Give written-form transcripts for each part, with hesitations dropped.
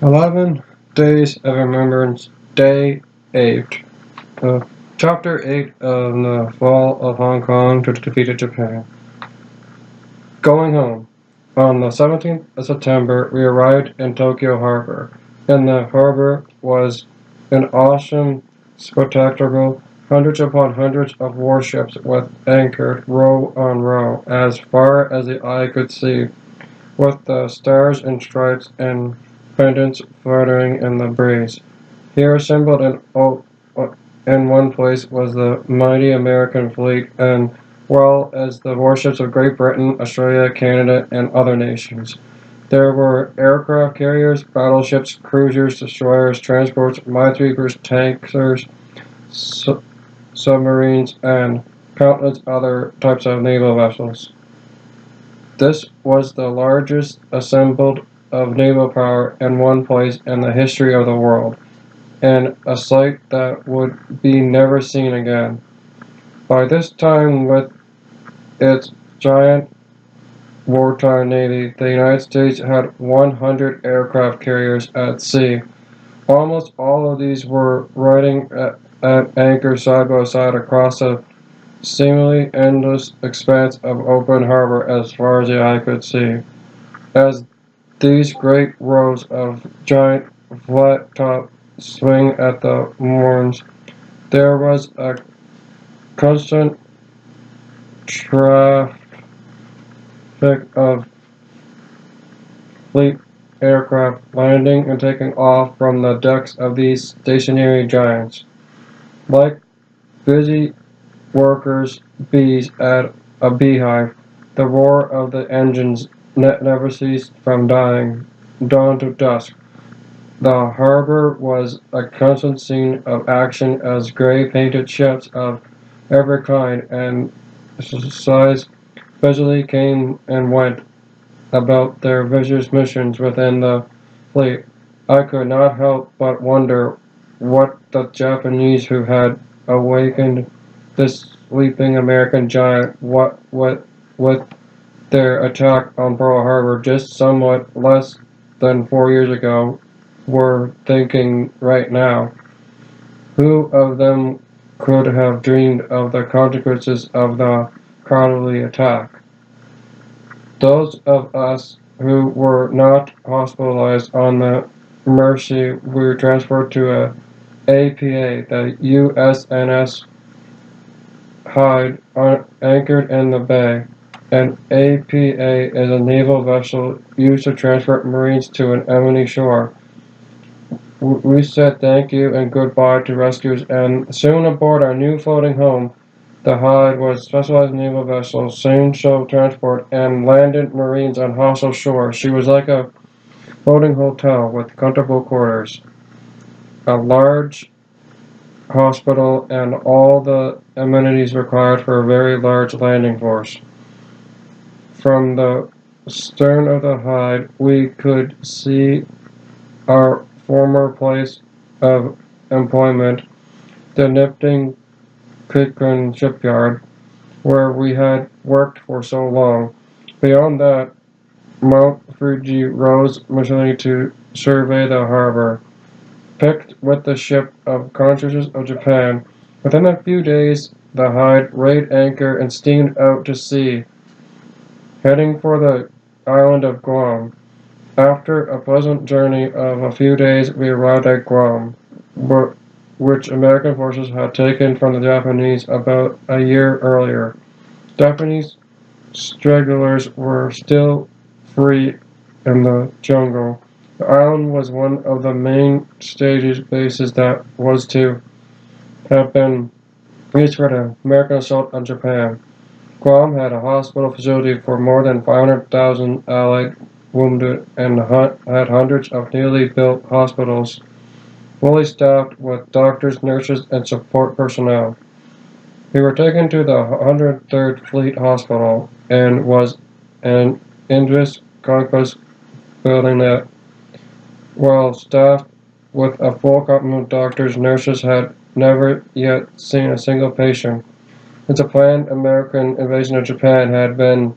11 Days of Remembrance, Day 8. Uh, Chapter 8 of the Fall of Hong Kong to defeated Japan. Going home. On the 17th of September, we arrived in Tokyo Harbor. In the harbor was an awesome spectacle, hundreds upon hundreds of warships with anchored row on row, as far as the eye could see, with the stars and stripes and pendants fluttering in the breeze. Here assembled in one place was the mighty American fleet, and well as the warships of Great Britain, Australia, Canada, and other nations. There were aircraft carriers, battleships, cruisers, destroyers, transports, minesweepers, tankers, submarines, and countless other types of naval vessels. This was the largest assembled of naval power in one place in the history of the world, and a sight that would be never seen again. By this time, with its giant wartime navy, the United States had 100 aircraft carriers at sea. Almost all of these were riding at anchor side by side across a seemingly endless expanse of open harbor as far as the eye could see. As these great rows of giant flat-top swing at the moorings, there was a constant traffic of fleet aircraft landing and taking off from the decks of these stationary giants. Like busy workers' bees at a beehive, the roar of the engines never ceased from dawn to dusk. The harbor was a constant scene of action as gray-painted ships of every kind and size busily came and went about their various missions within the fleet. I could not help but wonder what the Japanese who had awakened this sleeping American giant, what with their attack on Pearl Harbor just somewhat less than 4 years ago, were thinking right now. Who of them could have dreamed of the consequences of the cowardly attack? Those of us who were not hospitalized on the Mercy were transferred to a APA, the USNS Hyde, anchored in the bay. An APA is a naval vessel used to transport Marines to an enemy shore. We said thank you and goodbye to rescuers, and soon aboard our new floating home, the Hyde was a specialized naval vessel, soon shall transport and landed Marines on hostile shores. She was like a floating hotel with comfortable quarters, a large hospital, and all the amenities required for a very large landing force. From the stern of the Hyde, we could see our former place of employment, the Nipton Pitcairn shipyard, where we had worked for so long. Beyond that, Mount Fuji rose majestically to survey the harbor, picked with the ship of consciences of Japan. Within a few days, the Hyde weighed anchor and steamed out to sea, heading for the island of Guam. After a pleasant journey of a few days, we arrived at Guam, which American forces had taken from the Japanese about a year earlier. Japanese stragglers were still free in the jungle. The island was one of the main stage bases that was to have been used for the American assault on Japan. Guam had a hospital facility for more than 500,000 Allied wounded and had hundreds of newly built hospitals, fully staffed with doctors, nurses, and support personnel. We were taken to the 103rd Fleet Hospital and was an Indus conquest building that, while staffed with a full complement of doctors, nurses had never yet seen a single patient. Since a planned American invasion of Japan had been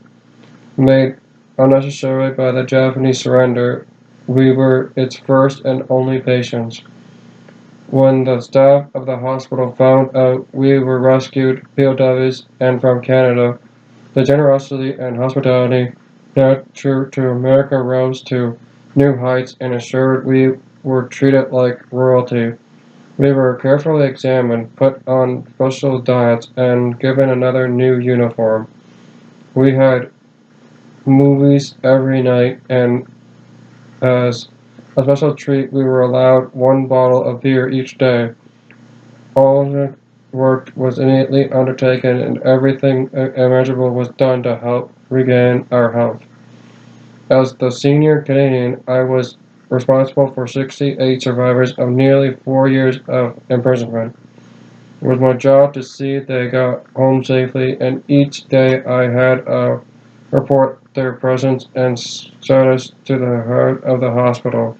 made unnecessary by the Japanese surrender, we were its first and only patients. When the staff of the hospital found out we were rescued POWs and from Canada, the generosity and hospitality natural to America rose to new heights and assured we were treated like royalty. We were carefully examined, put on special diets, and given another new uniform. We had movies every night, and as a special treat, we were allowed one bottle of beer each day. All the work was immediately undertaken, and everything imaginable was done to help regain our health. As the senior Canadian, I was responsible for 68 survivors of nearly 4 years of imprisonment. It was my job to see they got home safely, and each day I had to report their presence and status to the head of the hospital.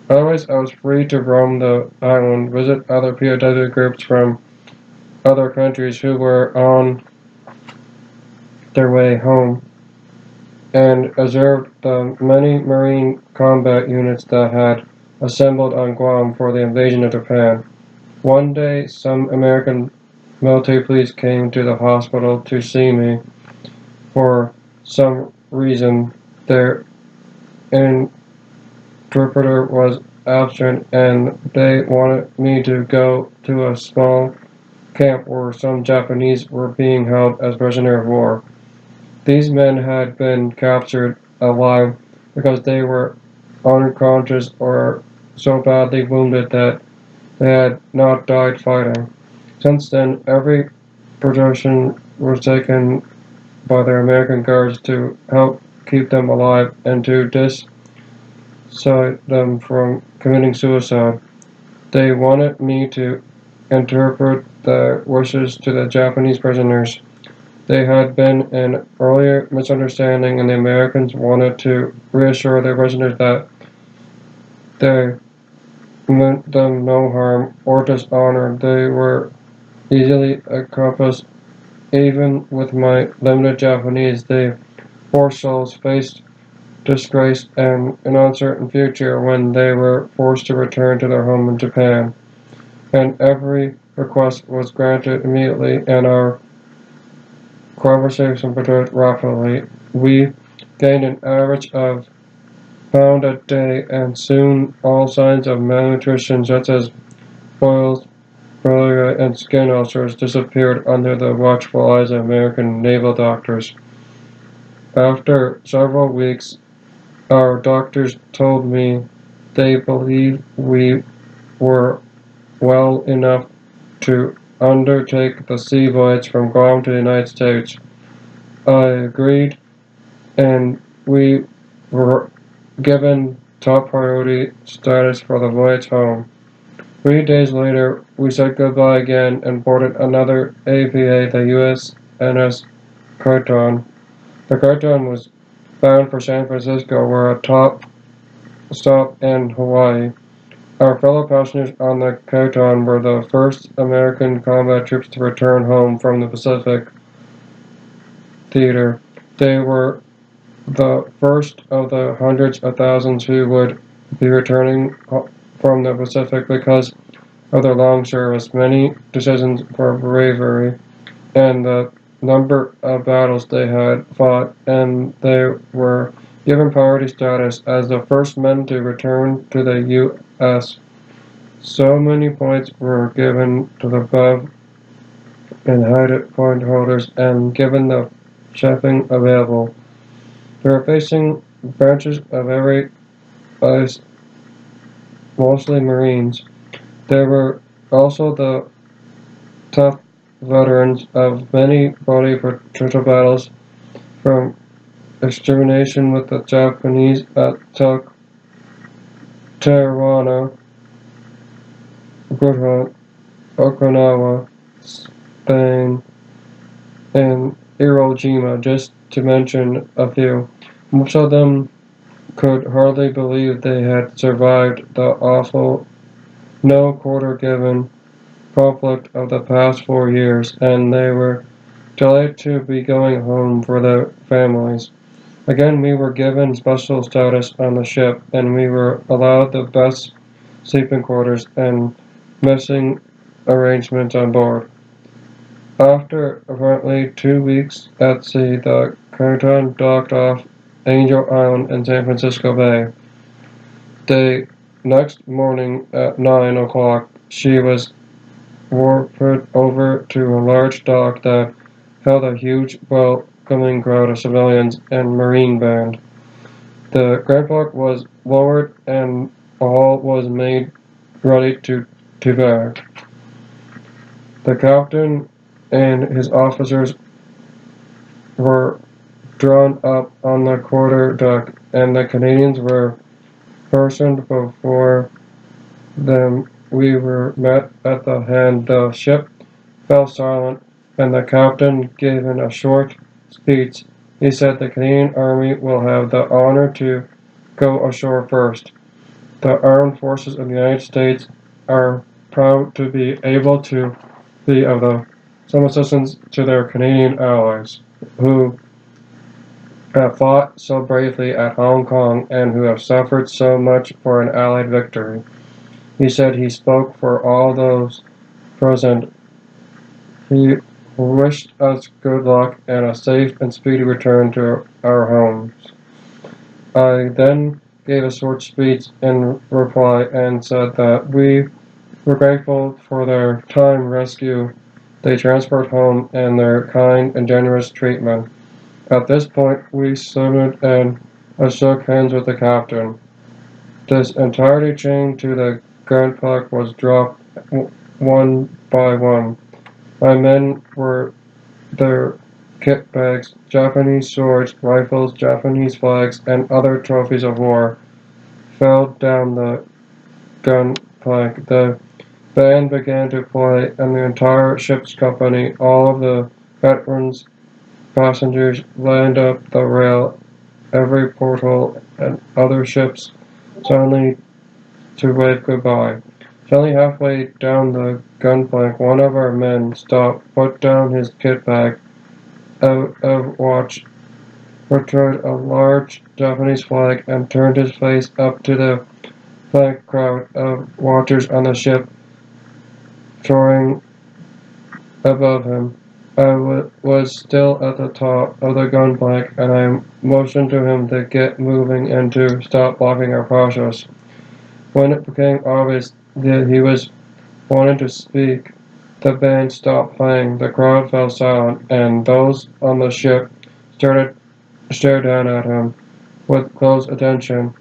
Otherwise, I was free to roam the island, visit other POW groups from other countries who were on their way home, and observed the many Marine combat units that had assembled on Guam for the invasion of Japan. One day, some American military police came to the hospital to see me. For some reason, their interpreter was absent, and they wanted me to go to a small camp where some Japanese were being held as prisoners of war. These men had been captured alive because they were unconscious or so badly wounded that they had not died fighting. Since then, every precaution was taken by their American guards to help keep them alive and to dissuade them from committing suicide. They wanted me to interpret their wishes to the Japanese prisoners. There had been an earlier misunderstanding, and the Americans wanted to reassure their prisoners that they meant them no harm or dishonor. They were easily accomplished. Even with my limited Japanese, the poor souls faced disgrace and an uncertain future when they were forced to return to their home in Japan. And every request was granted immediately, and our conversation progressed rapidly. We gained an average of pound a day, and soon all signs of malnutrition, such as boils, malaria, and skin ulcers, disappeared under the watchful eyes of American naval doctors. After several weeks, our doctors told me they believed we were well enough to undertake the sea voyage from Guam to the United States. I agreed, and we were given top priority status for the voyage home. 3 days later, we said goodbye again and boarded another APA, the USNS Croton. The Croton was bound for San Francisco, where a top stop in Hawaii. Our fellow passengers on the Croton were the first American combat troops to return home from the Pacific theater. They were the first of the hundreds of thousands who would be returning from the Pacific because of their long service, many decisions for bravery, and the number of battles they had fought, and they were given priority status as the first men to return to the U.S. So many points were given to the above and heighted point holders, and given the checking available. They were facing branches of every ice, mostly Marines. There were also the tough veterans of many bloody potential battles, from extermination with the Japanese at Tarawona, Okinawa, Spain, and Iwo Jima, just to mention a few. Most of them could hardly believe they had survived the awful no quarter given conflict of the past 4 years, and they were delighted to be going home for their families. Again, we were given special status on the ship, and we were allowed the best sleeping quarters and messing arrangements on board. After apparently 2 weeks at sea, the Carton docked off Angel Island in San Francisco Bay. The next morning at 9 o'clock, she was warped over to a large dock that held a huge welcoming crowd of civilians and Marine band. The Grand was lowered and all was made ready to back. The captain and his officers were drawn up on the quarter deck, and the Canadians were stationed before them. We were met at the hand. The ship fell silent, and the captain gave a short speech. He said the Canadian Army will have the honor to go ashore first. The armed forces of the United States are proud to be able to be of some assistance to their Canadian allies, who have fought so bravely at Hong Kong and who have suffered so much for an Allied victory. He said he spoke for all those present. He wished us good luck and a safe and speedy return to our homes. I then gave a short speech in reply and said that we were grateful for their time rescue they transferred home and their kind and generous treatment. At this point, we saluted and I shook hands with the captain. This entirety chain to the gunpowder was dropped one by one. My men were their kit bags, Japanese swords, rifles, Japanese flags, and other trophies of war fell down the gunplank. The band began to play, and the entire ship's company, all of the veterans, passengers, lined up the rail, every porthole, and other ships suddenly to wave goodbye. Suddenly halfway down the gunplank, one of our men stopped, put down his kit bag, out of watch, returned a large Japanese flag, and turned his face up to the flank crowd of watchers on the ship soaring above him. I was still at the top of the gunplank, and I motioned to him to get moving and to stop blocking our process. When it became obvious that he was wanting to speak, the band stopped playing, the crowd fell silent, and those on the ship stared down at him with close attention.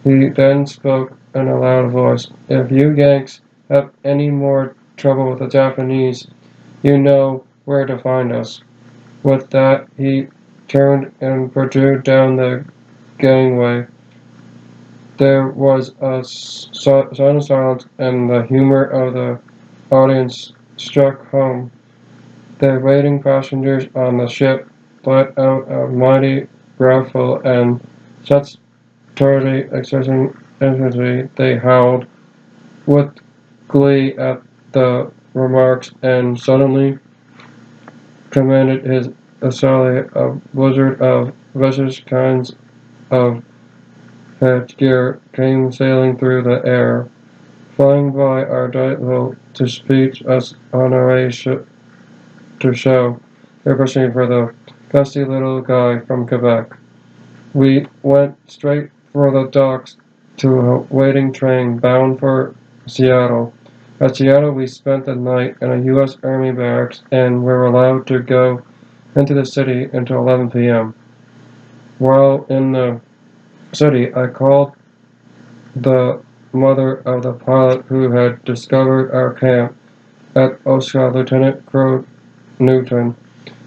He then spoke in a loud voice. "If you Yanks have any more trouble with the Japanese, you know where to find us." With that, he turned and proceeded down the gangway. There was a sudden silence, and the humor of the audience struck home. The waiting passengers on the ship let out a mighty growl, and such totally excessive energy they howled with glee at the remarks, and suddenly commanded his assailant a blizzard of vicious kinds of headgear came sailing through the air, flying by our delightful to speech us on our way to show, especially for the gusty little guy from Quebec. We went straight for the docks to a waiting train bound for Seattle. At Seattle, we spent the night in a U.S. Army barracks and were allowed to go into the city until 11 p.m. While in the city, I called the mother of the pilot who had discovered our camp at Osaka, Lieutenant Crow Newton,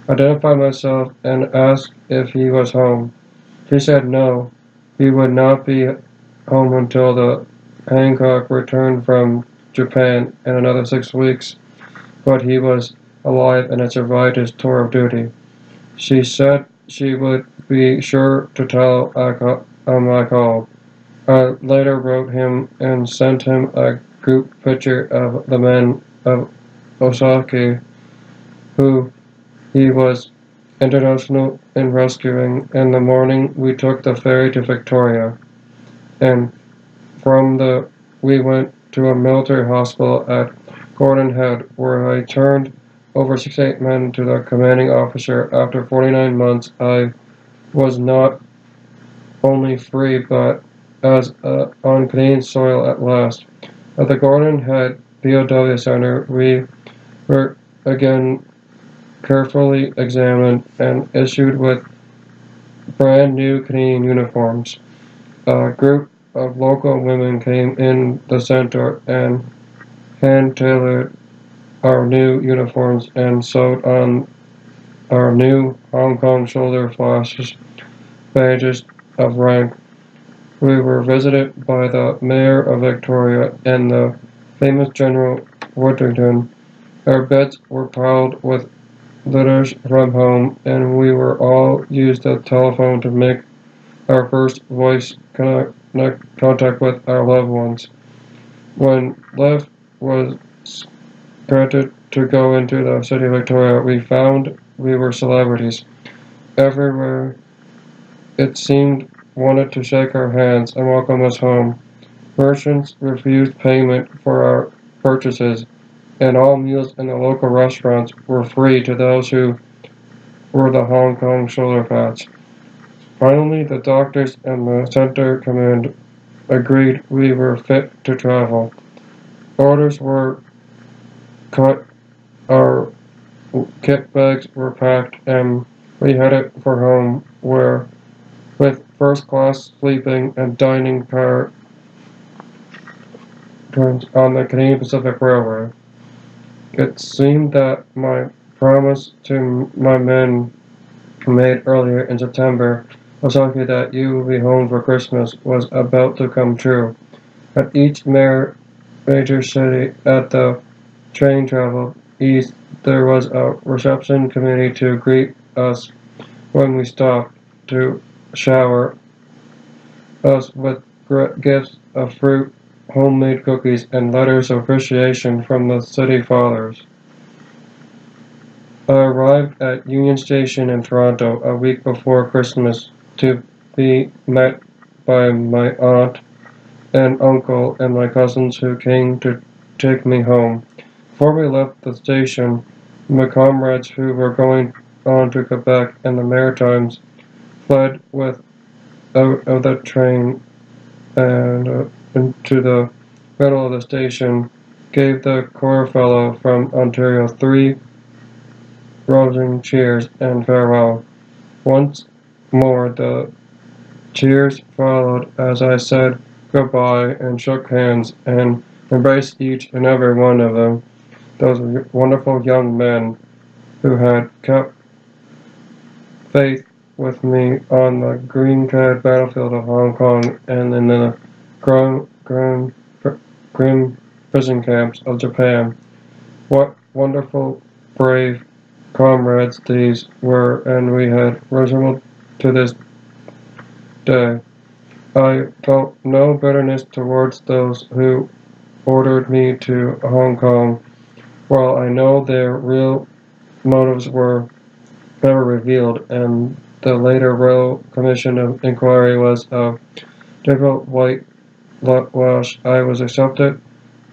identified myself, and asked if he was home. She said no, he would not be home until the Hancock returned from Japan in another 6 weeks, but he was alive and had survived his tour of duty. She said she would be sure to tell I called. I later wrote him and sent him a group picture of the men of Osaka who he was international in rescuing. In the morning, we took the ferry to Victoria, and from the we went to a military hospital at Gordon Head, where I turned over 68 men to the commanding officer. After 49 months, I was not only free, but on Canadian soil at last. At the Gordon Head POW Center, we were again carefully examined and issued with brand new Canadian uniforms. A group of local women came in the center and hand-tailored our new uniforms and sewed on our new Hong Kong shoulder flashes badges of rank. We were visited by the Mayor of Victoria and the famous General Woodrington. Our beds were piled with letters from home, and we were all used the telephone to make our first voice contact with our loved ones. When left was granted to go into the city of Victoria, we found we were celebrities. Everywhere it seemed wanted to shake our hands and welcome us home. Merchants refused payment for our purchases, and all meals in the local restaurants were free to those who were the Hong Kong shoulder pads. Finally, the doctors and the center command agreed we were fit to travel. Orders were cut, our kit bags were packed, and we headed for home, where with first-class sleeping and dining car turns on the Canadian Pacific Railway. It seemed that my promise to my men made earlier in September, was likely that you will be home for Christmas, was about to come true. At each major city at the train travel east, there was a reception committee to greet us when we stopped, to shower us with gifts of fruit, homemade cookies, and letters of appreciation from the city fathers. I arrived at Union Station in Toronto a week before Christmas to be met by my aunt and uncle and my cousins who came to take me home. Before we left the station, my comrades who were going on to Quebec and the Maritimes fled out of the train and into the middle of the station, gave the choir fellow from Ontario 3 rousing cheers and farewell. Once more the cheers followed as I said goodbye and shook hands and embraced each and every one of them, those wonderful young men who had kept faith with me on the green-clad battlefield of Hong Kong and in the grim prison camps of Japan. What wonderful, brave comrades these were, and we had resembled to this day. I felt no bitterness towards those who ordered me to Hong Kong, while I know their real motives were never revealed, and the later Royal Commission of Inquiry was of difficult whitewash. I was accepted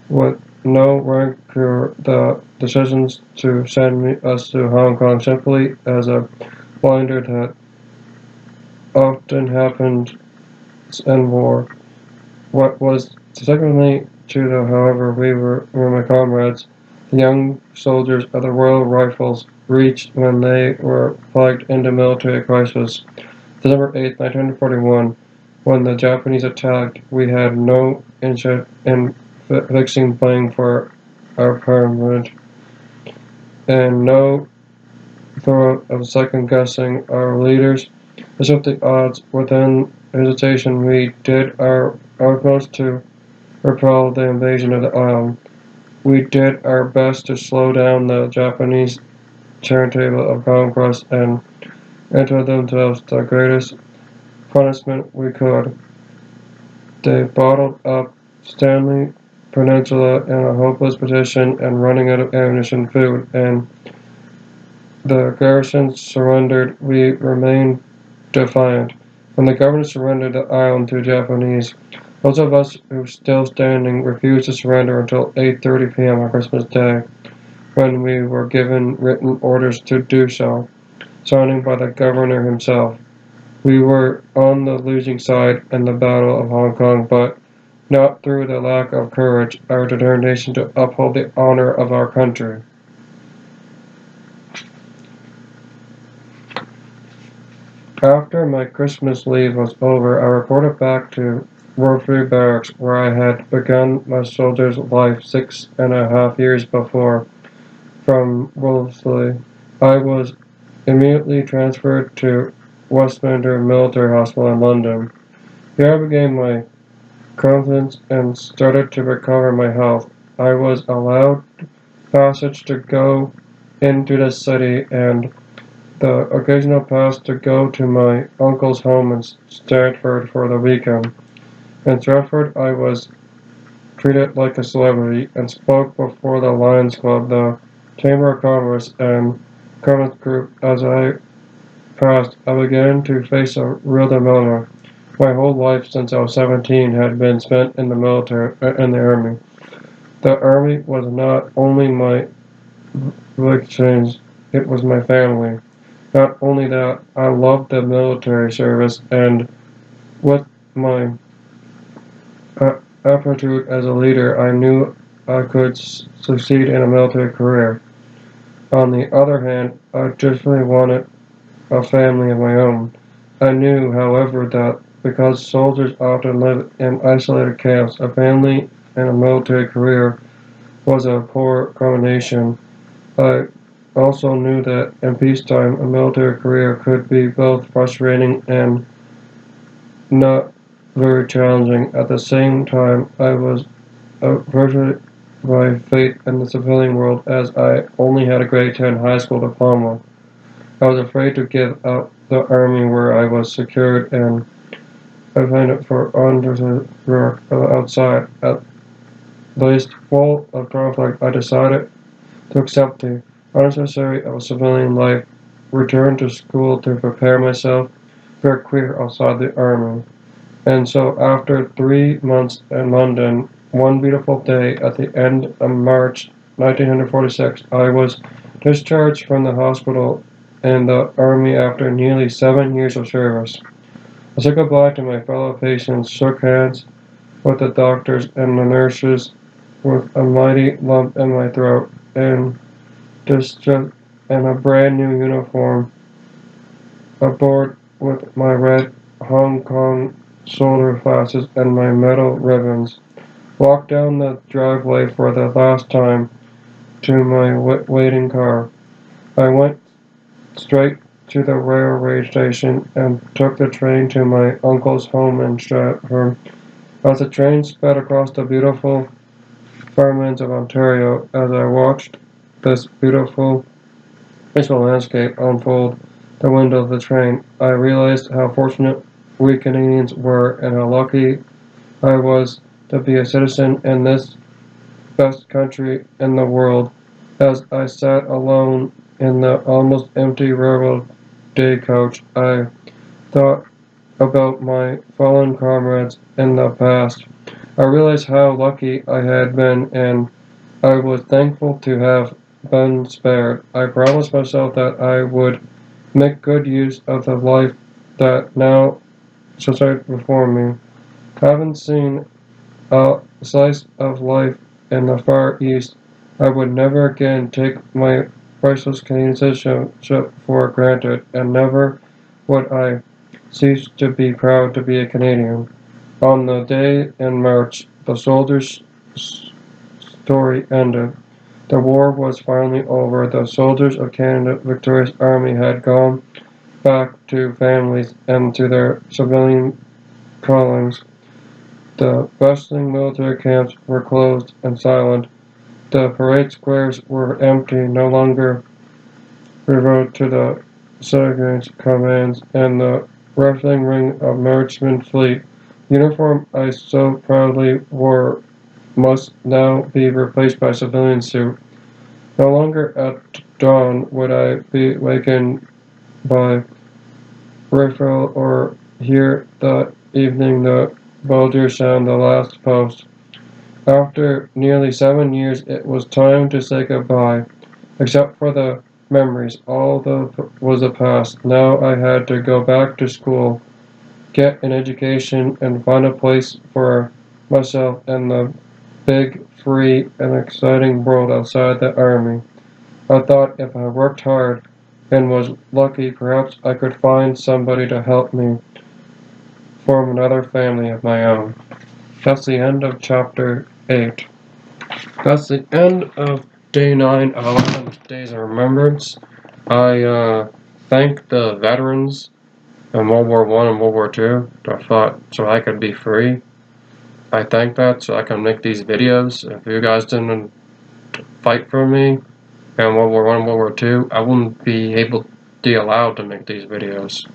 with no rancor the decisions to send us to Hong Kong simply as a blinder that often happened in war. What was significantly to the, however, we were my comrades, the young soldiers of the Royal Rifles, reached when they were plugged into military crisis. December 8, 1941, when the Japanese attacked, we had no interest in fixing blame for our parliament, and no thought of second-guessing our leaders. Despite the odds, within hesitation, we did our utmost to repel the invasion of the island. We did our best to slow down the Japanese turntable of conquest and enter themselves the greatest punishment we could. They bottled up Stanley Peninsula in a hopeless position and running out of ammunition, food, and the garrison surrendered, we remained defiant. When the government surrendered the island to the Japanese, those of us who were still standing refused to surrender until 8:30 p.m. on Christmas Day, when we were given written orders to do so, signed by the governor himself. We were on the losing side in the Battle of Hong Kong, but not through the lack of courage, our determination to uphold the honor of our country. After my Christmas leave was over, I reported back to Warfare Barracks, where I had begun my soldier's life 6.5 years before. From Wolseley, I was immediately transferred to Westminster Military Hospital in London. Here I began my confidence and started to recover my health. I was allowed passage to go into the city and the occasional pass to go to my uncle's home in Stratford for the weekend. In Stratford, I was treated like a celebrity and spoke before the Lions Club, the Chamber of Commerce, and Commerce Group. As I passed, I began to face a real dilemma. My whole life since I was 17 had been spent in the army. The army was not only my exchange, it was my family. Not only that, I loved the military service, and with my aptitude as a leader, I knew I could succeed in a military career. On the other hand, I desperately wanted a family of my own. I knew, however, that because soldiers often live in isolated camps, a family and a military career was a poor combination. I also knew that in peacetime, a military career could be both frustrating and not very challenging. At the same time, I was averted by fate in the civilian world as I only had a grade 10 high school diploma. I was afraid to give up the army where I was secured and intended for undeserved work outside. At least full of conflict, I decided to accept the unnecessary of a civilian life, return to school to prepare myself for a career outside the army. And so after 3 months in London, one beautiful day at the end of March 1946, I was discharged from the hospital in the army after nearly 7 years of service. I said goodbye to my fellow patients, shook hands with the doctors and the nurses with a mighty lump in my throat, and just in a brand new uniform aboard with my red Hong Kong shoulder flashes and my metal ribbons. Walked down the driveway for the last time to my waiting car. I went straight to the railway station and took the train to my uncle's home in Stratford. As the train sped across the beautiful farmlands of Ontario, as I watched this beautiful peaceful landscape unfold the window of the train, I realized how fortunate we Canadians were and how lucky I was to be a citizen in this best country in the world. As I sat alone in the almost empty railroad day coach, I thought about my fallen comrades in the past. I realized how lucky I had been, and I was thankful to have been spared. I promised myself that I would make good use of the life that now stretched before me. Having seen a slice of life in the Far East, I would never again take my priceless Canadian citizenship for granted, and never would I cease to be proud to be a Canadian. On the day in March, the soldiers' story ended. The war was finally over. The soldiers of Canada's victorious army had gone back to families and to their civilian callings. The bustling military camps were closed and silent. The parade squares were empty, no longer reverted to the sergeant's commands, and the rustling ring of Merchant Fleet uniform I so proudly wore must now be replaced by a civilian suit. No longer dawn would I be wakened by rifle or hear that evening the bulger sound the last post. After nearly 7 years, it was time to say goodbye. Except for the memories, all was the past. Now I had to go back to school, get an education, and find a place for myself in the big, free, and exciting world outside the army. I thought if I worked hard and was lucky, perhaps I could find somebody to help me form another family of my own. That's the end of chapter 8. That's the end of day 9 of 11 Days of Remembrance. I thank the veterans in World War I and World War II that fought so I could be free. I thank that so I can make these videos. If you guys didn't fight for me in World War I and World War II, I wouldn't be allowed to make these videos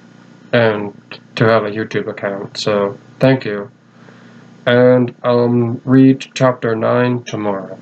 and to have a YouTube account. So thank you. And I'll read chapter 9 tomorrow.